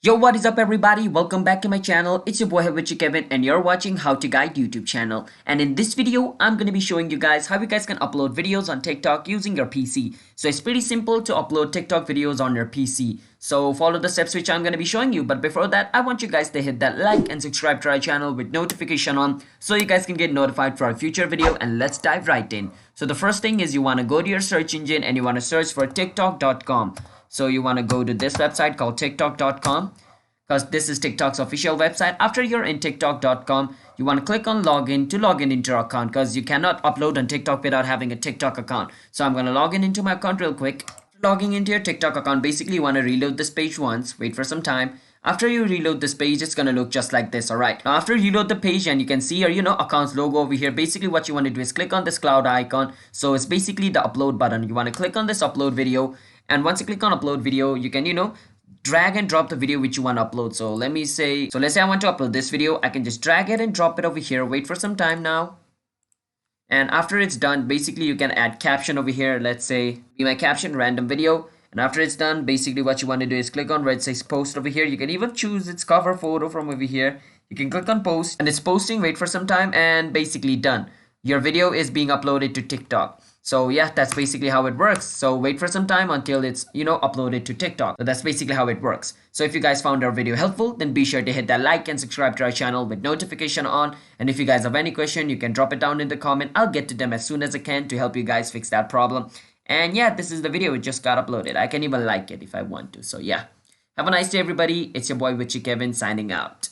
Yo, what is up everybody? Welcome back to my channel. It's your boy Havichi Kevin and you're watching How to Guide YouTube channel. And in this video, I'm going to be showing you guys how you guys can upload videos on TikTok using your PC. So it's pretty simple to upload TikTok videos on your PC. So follow the steps which I'm going to be showing you. But before that, I want you guys to hit that like and subscribe to our channel with notification on so you guys can get notified for our future video, and let's dive right in. So the first thing is you want to go to your search engine and you want to search for TikTok.com. So you want to go to this website called TikTok.com because this is TikTok's official website. After you're in TikTok.com, you want to click on login to log in into your account because you cannot upload on TikTok without having a TikTok account. So I'm going to log in into my account real quick. Logging into your TikTok account, basically you want to reload this page once, wait for some time. After you reload this page, it's gonna look just like this. Alright, now after you load the page and you can see your accounts logo over here, basically what you want to do is click on this cloud icon. So it's basically the upload button. You want to click on this upload video, and once you click on upload video, you can drag and drop the video which you want to upload. So let's say I want to upload this video. I can just drag it and drop it over here, wait for some time now. And after it's done, basically you can add caption over here. Let's say be my caption random video. And after it's done, basically what you want to do is click on where it says post over here. You can even choose its cover photo from over here. You can click on post and it's posting, wait for some time, and basically done. Your video is being uploaded to TikTok. So yeah, that's basically how it works. So wait for some time until it's uploaded to TikTok. So that's basically how it works. So if you guys found our video helpful, then be sure to hit that like and subscribe to our channel with notification on. And if you guys have any question, you can drop it down in the comment. I'll get to them as soon as I can to help you guys fix that problem. And yeah, this is the video. It just got uploaded. I can even like it if I want to. So yeah, have a nice day everybody. It's your boy Witchy Kevin signing out.